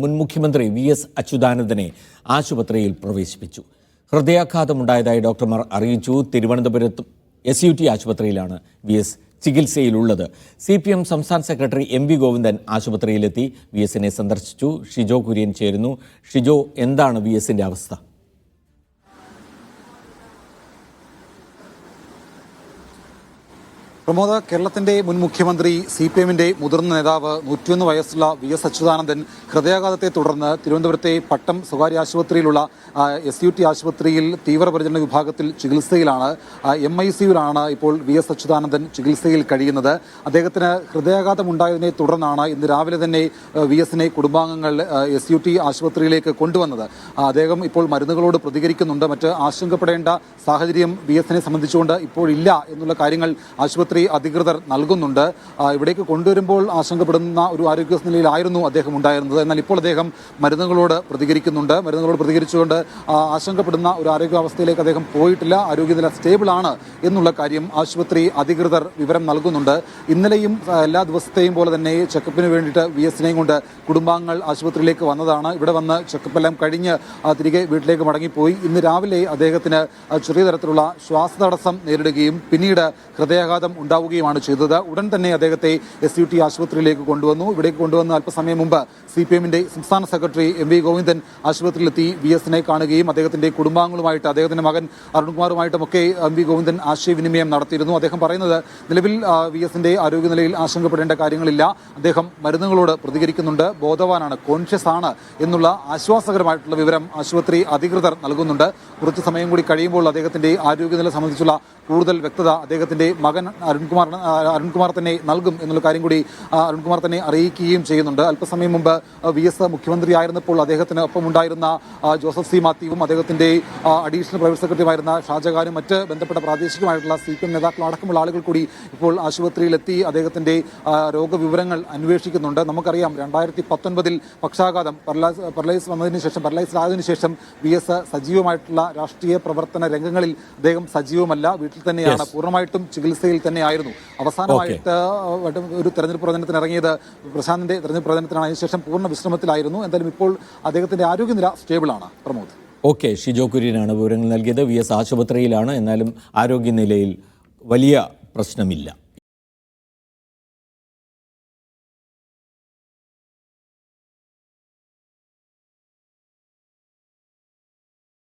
മുൻ മുഖ്യമന്ത്രി വി.എസ്. അച്യുതാനന്ദനെ ആശുപത്രിയിൽ പ്രവേശിപ്പിച്ചു. ഹൃദയാഘാതമുണ്ടായതായി ഡോക്ടർമാർ അറിയിച്ചു. തിരുവനന്തപുരത്ത് SUT ആശുപത്രിയിലാണ് വി.എസ്. ചികിത്സയിലുള്ളത്. CPM സംസ്ഥാന സെക്രട്ടറി M.V. ഗോവിന്ദൻ ആശുപത്രിയിലെത്തി വി.എസിനെ സന്ദർശിച്ചു. ഷിജോ കുര്യൻ ചേരുന്നു. ഷിജോ, എന്താണ് വി.എസിന്റെ അവസ്ഥ? പ്രമോദ, കേരളത്തിന്റെ മുൻ മുഖ്യമന്ത്രി CPM-ന്റെ മുതിർന്ന നേതാവ് 101 വയസ്സുള്ള വി.എസ്. അച്യുതാനന്ദൻ ഹൃദയാഘാതത്തെ തുടർന്ന് തിരുവനന്തപുരത്തെ പട്ടം സ്വകാര്യ ആശുപത്രിയിലുള്ള SUT ആശുപത്രിയിൽ തീവ്രപരിചരണ വിഭാഗത്തിൽ ചികിത്സയിലാണ്. MIC-യിലാണ് ഇപ്പോൾ വി.എസ്. അച്യുതാനന്ദൻ ചികിത്സയിൽ കഴിയുന്നത്. അദ്ദേഹത്തിന് ഹൃദയാഘാതം ഉണ്ടായതിനെ തുടർന്നാണ് ഇന്ന് രാവിലെ തന്നെ വി.എസിനെ കുടുംബാംഗങ്ങൾ SUT ആശുപത്രിയിലേക്ക് കൊണ്ടുവന്നത്. അദ്ദേഹം ഇപ്പോൾ മരുന്നുകളോട് പ്രതികരിക്കുന്നുണ്ട്. മറ്റ് ആശങ്കപ്പെടേണ്ട സാഹചര്യം വി.എസിനെ സംബന്ധിച്ചുകൊണ്ട് ഇപ്പോഴില്ല എന്നുള്ള കാര്യങ്ങൾ ആശുപത്രി അധികൃതർ നൽകുന്നുണ്ട്. ഇവിടേക്ക് കൊണ്ടുവരുമ്പോൾ ആശങ്കപ്പെടുന്ന ഒരു ആരോഗ്യനിലയിലായിരുന്നു അദ്ദേഹം ഉണ്ടായിരുന്നത്. എന്നാൽ ഇപ്പോൾ അദ്ദേഹം മരുന്നുകളോട് പ്രതികരിക്കുന്നുണ്ട്. മരുന്നുകളോട് പ്രതികരിച്ചുകൊണ്ട് ആശങ്കപ്പെടുന്ന ഒരു ആരോഗ്യാവസ്ഥയിലേക്ക് അദ്ദേഹം പോയിട്ടില്ല. ആരോഗ്യനില സ്റ്റേബിൾ ആണ് എന്നുള്ള കാര്യം ആശുപത്രി അധികൃതർ വിവരം നൽകുന്നുണ്ട്. ഇന്നലെയും എല്ലാ ദിവസത്തെയും പോലെ തന്നെ ചെക്കപ്പിന് വേണ്ടിയിട്ട് വി.എസിനെയും കൊണ്ട് കുടുംബാംഗങ്ങൾ ആശുപത്രിയിലേക്ക് വന്നതാണ്. ഇവിടെ വന്ന് ചെക്കപ്പെല്ലാം കഴിഞ്ഞ് തിരികെ വീട്ടിലേക്ക് മടങ്ങിപ്പോയി. ഇന്ന് രാവിലെ അദ്ദേഹത്തിന് ചെറിയ തരത്തിലുള്ള ശ്വാസതടസ്സം നേരിടുകയും പിന്നീട് ഹൃദയാഘാതം ഉണ്ടാവുകയുമാണ് ചെയ്തത്. ഉടൻ തന്നെ അദ്ദേഹത്തെ SUT ആശുപത്രിയിലേക്ക് കൊണ്ടുവന്നു. ഇവിടേക്ക് കൊണ്ടുവന്ന് അല്പസമയം മുമ്പ് CPM-ന്റെ സംസ്ഥാന സെക്രട്ടറി M.V. ഗോവിന്ദൻ ആശുപത്രിയിലെത്തി വി.എസിനെ കാണുകയും അദ്ദേഹത്തിന്റെ കുടുംബാംഗങ്ങളുമായിട്ട് അദ്ദേഹത്തിന്റെ മകൻ അരുൺകുമാറുമായിട്ടുമൊക്കെ M.V. ഗോവിന്ദൻ ആശയവിനിമയം നടത്തിയിരുന്നു. അദ്ദേഹം പറയുന്നത് നിലവിൽ വി.എസിന്റെ ആരോഗ്യനിലയിൽ ആശങ്കപ്പെടേണ്ട കാര്യങ്ങളില്ല. അദ്ദേഹം മരുന്നുകളോട് പ്രതികരിക്കുന്നുണ്ട്, ബോധവാനാണ്, കോൺഷ്യസ് ആണ് എന്നുള്ള ആശ്വാസകരമായിട്ടുള്ള വിവരം ആശുപത്രി അധികൃതർ നൽകുന്നുണ്ട്. കുറച്ച് സമയം കൂടി കഴിയുമ്പോൾ അദ്ദേഹത്തിന്റെ ആരോഗ്യനില സംബന്ധിച്ചുള്ള കൂടുതൽ വ്യക്തത അദ്ദേഹത്തിന്റെ മകൻ അരുൺകുമാർ തന്നെ നൽകും എന്നുള്ള കാര്യം കൂടി അരുൺകുമാർ തന്നെ അറിയിക്കുകയും ചെയ്യുന്നുണ്ട്. അല്പസമയം മുമ്പ് വി.എസ്. മുഖ്യമന്ത്രിയായിരുന്നപ്പോൾ അദ്ദേഹത്തിന് ഒപ്പം ഉണ്ടായിരുന്ന ജോസഫ് C. മാത്യുവും അദ്ദേഹത്തിന്റെ അഡീഷണൽ പ്രൈവറ്റ് സെക്രട്ടറിയുമായിരുന്ന ഷാജഹാനും മറ്റ് ബന്ധപ്പെട്ട പ്രാദേശികമായിട്ടുള്ള CPM നേതാക്കൾ അടക്കമുള്ള ആളുകൾ കൂടി ഇപ്പോൾ ആശുപത്രിയിലെത്തി അദ്ദേഹത്തിന്റെ രോഗവിവരങ്ങൾ അന്വേഷിക്കുന്നുണ്ട്. നമുക്കറിയാം 2019 പക്ഷാഘാതം പാരലൈസ് ആയതിനു ശേഷം വി.എസ്. സജീവമായിട്ടുള്ള രാഷ്ട്രീയ പ്രവർത്തന രംഗങ്ങളിൽ അദ്ദേഹം സജീവമല്ല, വീട്ടിൽ തന്നെയാണ്, പൂർണ്ണമായിട്ടും ചികിത്സയിൽ തന്നെയായിരുന്നു. അവസാനമായിട്ട് ഒരു തെരഞ്ഞെടുപ്പ് പ്രചരണത്തിന് ഇറങ്ങിയത് പ്രശാന്തിന്റെ തെരഞ്ഞെടുപ്പ് പ്രചരണത്തിനാണ്. അതിനുശേഷം പൂർണ്ണ വിശ്രമത്തിലായിരുന്നു. എന്തായാലും ഇപ്പോൾ അദ്ദേഹത്തിന്റെ ആരോഗ്യനില സ്റ്റേബിൾ ആണ്. പ്രമോദ്. ഓക്കെ, ഷിജോ കുര്യനാണ് വിവരങ്ങൾ നൽകിയത്. വി.എസ്. ആശുപത്രിയിലാണ്, എന്നാലും ആരോഗ്യനിലയിൽ വലിയ പ്രശ്നമില്ല.